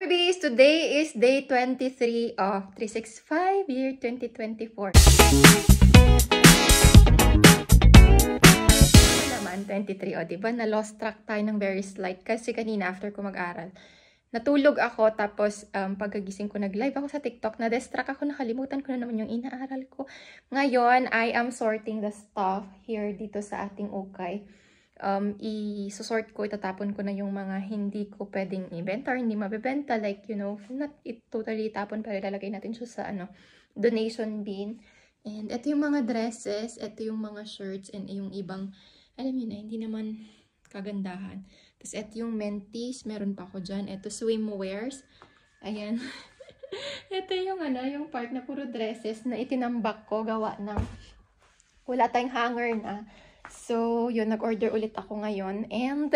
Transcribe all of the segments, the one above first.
Babies, today is day 23 of 365 year 2024. Naman 23, diba? Na-lost track tayo ng very slight kasi kanina after ko mag-aral. Natulog ako, tapos pagkagising ko nag-live ako sa TikTok, na-distract ako, nakalimutan ko na naman yung inaaral ko. Ngayon, I am sorting the stuff here dito sa ating ukay. I-sort ko, itatapon ko na yung mga hindi ko pwedeng ibenta or hindi mabibenta. Like, you know, not it totally tapon, pero ilalagay natin siya sa donation bin. And ito yung mga dresses, ito yung mga shirts, and yung ibang, alam niyo na, hindi naman kagandahan. Tapos ito yung mentis, meron pa ako dyan. Ito swimwears. Ayan. Ito yung yung part na puro dresses na itinambak ko, gawa ng wala tayong hanger na. So, yun, nag-order ulit ako ngayon. And,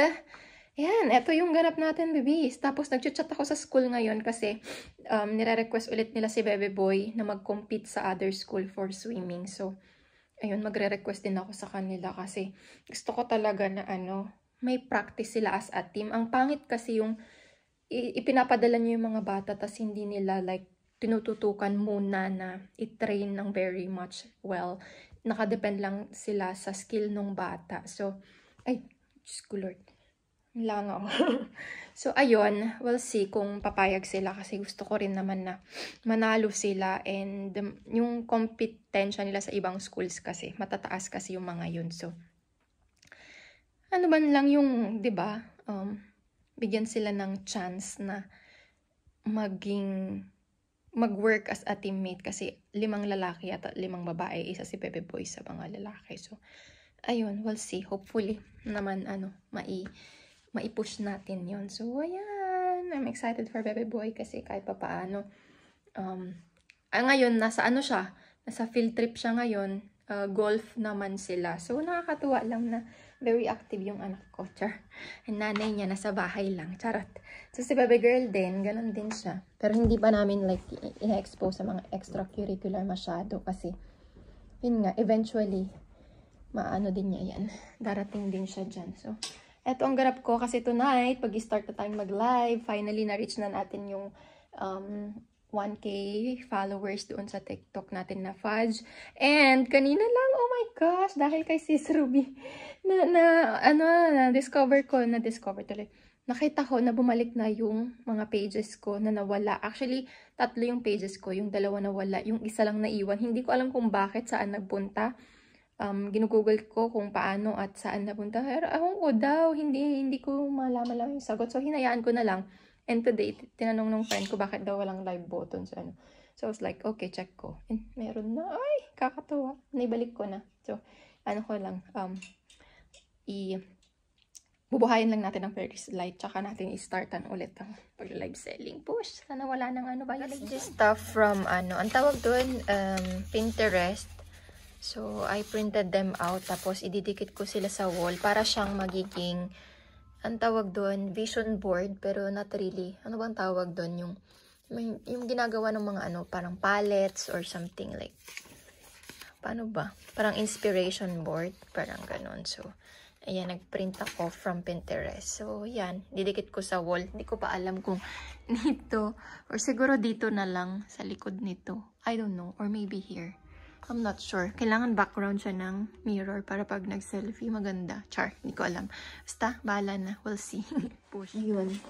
ayan, ito yung ganap natin, babies. Tapos, nag-chat ako sa school ngayon kasi nire-request ulit nila si Bebe Boy na mag-compete sa other school for swimming. So, ayun, magre-request din ako sa kanila kasi gusto ko talaga na may practice sila as a team. Ang pangit kasi yung ipinapadala niyo yung mga bata tas hindi nila like tinututukan muna na i-train ng very much well. Nakadepend lang sila sa skill ng bata. So, ay, Diyos ko Lord. Langaw. So, ayun, we'll see kung papayag sila kasi gusto ko rin naman na manalo sila and yung kompetensya nila sa ibang schools kasi, matataas kasi yung mga yun. So, ano ba lang yung, di ba, bigyan sila ng chance na mag-work as a teammate kasi 5 lalaki at 5 babae, isa si Bebe Boy sa mga lalaki. So, ayun, we'll see. Hopefully naman, maipush natin yon. So, ayan. I'm excited for Bebe Boy kasi kahit pa paano. Ngayon, nasa siya? Nasa field trip siya ngayon. Golf naman sila. So, nakakatuwa lang na very active yung anak ko. Char. Ang nanay niya nasa bahay lang. Charot. So, si baby girl din, ganun din siya. Pero hindi pa namin like i-expose sa mga extracurricular masyado kasi yun nga, eventually maano din niya yan. Darating din siya dyan. So, eto ang garap ko kasi tonight, pag-start na tayong mag-live, finally na-reach na natin yung 1K followers doon sa TikTok natin na Fudge. And kanina lang, oh my gosh, dahil kay Sis Ruby, na-discover tuloy. Nakita ko na bumalik na yung mga pages ko na nawala. Actually, 3 yung pages ko, yung 2 nawala, yung isa lang naiwan. Hindi ko alam kung bakit, saan nagpunta. Ginugoogle ko kung paano at saan napunta. Pero ako daw, hindi ko malaman lang yung sagot. So, hinayaan ko na lang. And today, tinanong nung friend ko bakit daw walang live button sa So, I was like, okay, check ko. And meron na. Ay, kakatuwa. Naibalik ko na. So, ko lang, bubuhayin lang natin ang very light. Tsaka natin i-startan ulit ang pag-live selling. Push. Sana wala nang violation. This stuff from, ang tawag doon, Pinterest. So, I printed them out. Tapos, ididikit ko sila sa wall para siyang magiging ang tawag doon, vision board, pero not really. Ano bang tawag doon? Yung ginagawa ng mga parang palettes or something like, paano ba? Parang inspiration board, parang ganon. So, ayan, nagprint ako from Pinterest. So, yan, didikit ko sa wall. Hindi ko pa alam kung dito, or siguro dito na lang, sa likod nito. I don't know, or maybe here. I'm not sure. Kailangan background siya ng mirror para pag nag-selfie, maganda. Char, hindi ko alam. Basta, bahala na. We'll see. Push. Yun.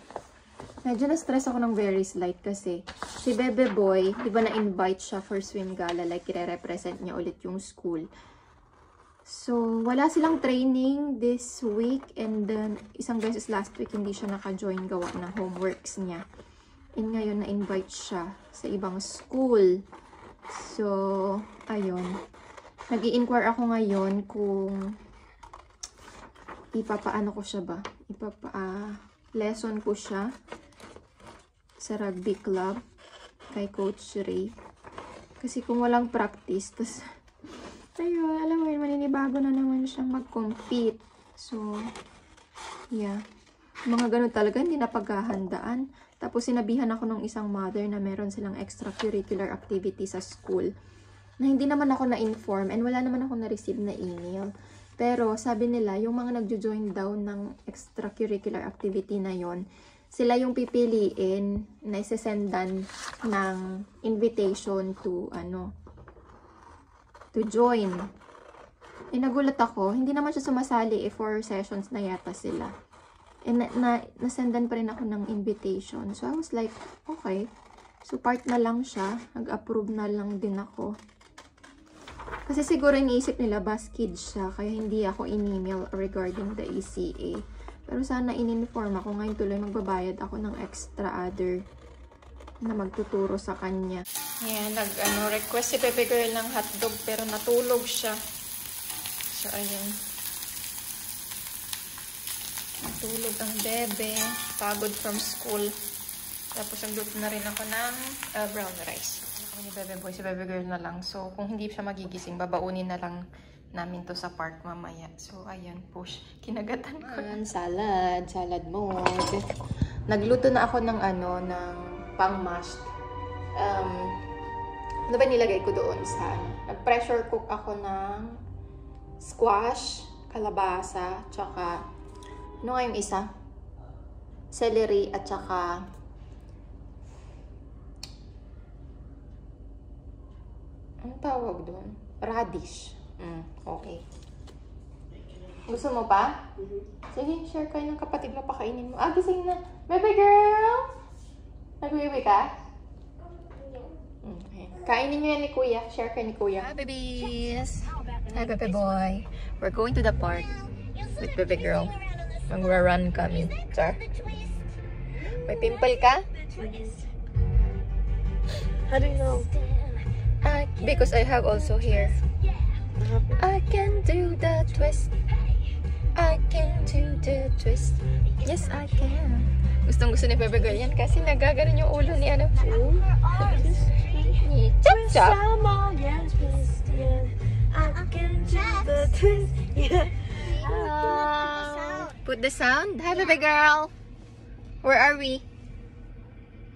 Medyo na-stress ako ng very slight kasi si Bebe Boy, di ba na-invite siya for swim gala, like i-represent niya ulit yung school. So, wala silang training this week and then isang beses last week hindi siya naka-join gawa ng homeworks niya. And ngayon na-invite siya sa ibang school. So, ayun. Nag-i-inquire ako ngayon kung ipapaano ko siya ba? Lesson ko siya sa rugby club kay Coach Ray. Kasi kung walang practice, tas ayun, alam mo yun, maninibago na naman siyang mag-compete. So, yeah. Mga ganun talaga, hindi na paghahandaan. Tapos sinabihan ako ng isang mother na meron silang extracurricular activity sa school. Na hindi naman ako na-inform and wala naman ako na-receive na email. Pero sabi nila, yung mga nagjo-join daw ng extracurricular activity na yon, sila yung pipiliin na isisendan ng invitation to, to join. Nagulat ako, hindi naman siya sumasali 4 sessions na yata sila. Nasendan pa rin ako ng invitation. So, I was like, okay. So, part na lang siya. Nag-approve na lang din ako. Kasi siguro iniisip nila, bus kids siya. Kaya hindi ako in-email regarding the ECA. Pero sana in-inform ako. Ngayon tuloy magbabayad ako ng extra other na magtuturo sa kanya. Ayan, request si Pepe Girl ng hotdog pero natulog siya. So, ayan. Natulog ang bebe. Pagod from school. Tapos, nagluto na rin ako ng brown rice. Ako ni Bebe Boy, si Bebe Girl na lang. So, kung hindi siya magigising, babaunin na lang namin to sa park mamaya. So, ayan, push. Kinagatan ko. Ayan, salad mode. Nagluto na ako ng ng pang-mashed. Ano ba nilagay ko doon sa nag-pressure cook ako ng squash, kalabasa, tsaka ano nga yung isa? Celery at tsaka anong tawag doon? Radish. Okay. Gusto mo pa? Sige, share kayo ng kapatid mo, pakainin mo. Gising na. Baby girl! Nagwiwi ka? Okay. Kainin nyo yan ni Kuya. Share kayo ni Kuya. Hi, babies! Hi, Bebe Boy. We're going to the park with Bebe Girl. Mag-run kami. Char. May pimple ka? How do you know? Because I have also here. I can do the twist. I can do the twist. Yes, I can. Gustong-gusto ni Bebe Girl yan kasi nagaganon yung ulo ni ni Chop Chop. I can do the twist. Put the sound. Hi, Bebe Girl. Where are we?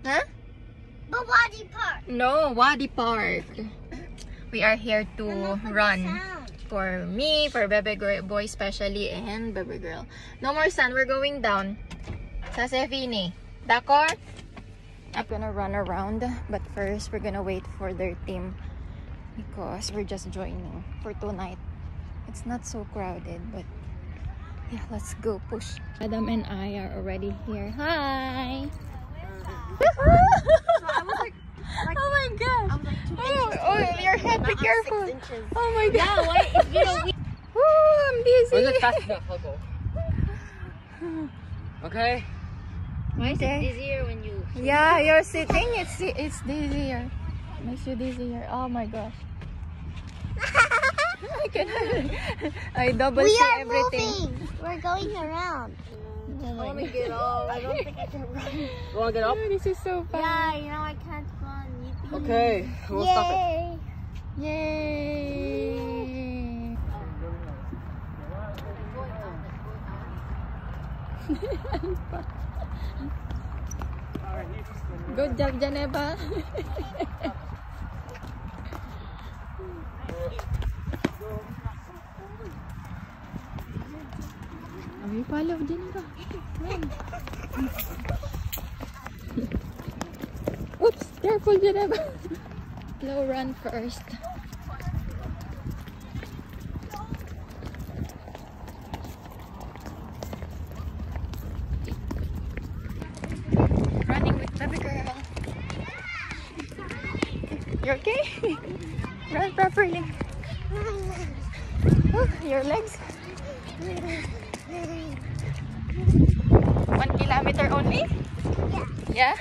Huh? The Wadi Park. No, Wadi Park. We are here to run. For me, for Bebe Boy especially, and Bebe Girl. No more sun. We're going down. Sa Sefini. D'accord? I'm gonna run around. But first, we're gonna wait for their team. Because we're just joining for tonight. It's not so crowded, but yeah, let's go push. Adam and I are already here. Hi! I was like, oh my gosh! I was like 2 inches. Your head, be careful! 6 inches. Oh my god! Yeah, wait, if you don't. Woo, I'm dizzy! Was it fast enough? I'll go. Okay. Why is it easier when you? Yeah, you're sitting. It's dizzier. Makes you dizzier. Oh my gosh! I double see everything. Moving. We're going around. Oh my Let me get off. I don't think I can run. You want to get up? God. This is so fun. Yeah, you know I can't run. Yippee. Okay. We'll stop it. Yay! Good job, Janeba. We follow Janeba. Oops, careful, Janeba. Slow run first. Running with Bebe Girl. You okay? Run properly. Oh, your legs. 1 kilometer only? Yeah.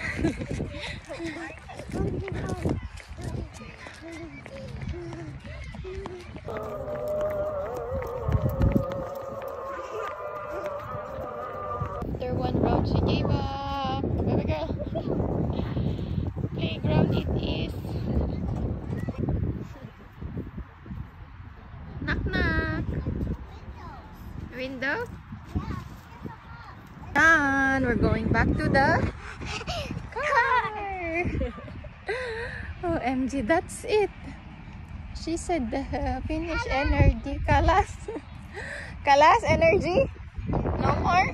After 1 round, she gave up. Baby girl. Playground it is. Knock knock. Window? Done. We're going back to the car. OMG, that's it. She said finish energy. Kalas. Kalas energy? No more?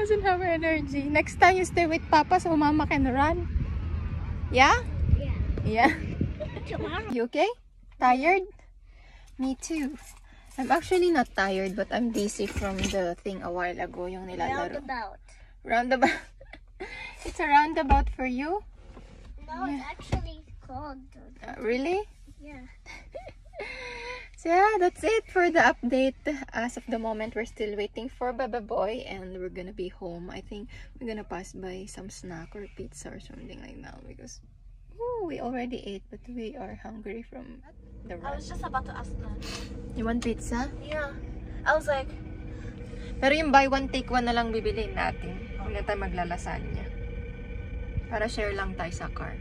doesn't have energy. Next time you stay with Papa so Mama can run. Yeah? Yeah. Yeah. Tomorrow. You okay? Tired? Me too. I'm actually not tired, but I'm dizzy from the thing a while ago, yung nilalaro. Roundabout. Roundabout. It's a roundabout for you? No, it's actually called. Really? Yeah. So yeah, that's it for the update. As of the moment, we're still waiting for Baba Boy and we're gonna be home. I think we're gonna pass by some snack or pizza or something like that because we already ate, but we are hungry from the I run. was just about to ask that. You want pizza? Yeah. I was like, Pero yung buy one take one na lang bibiliin natin. Hindi tayo maglalasanya. Para share lang tayo sa car.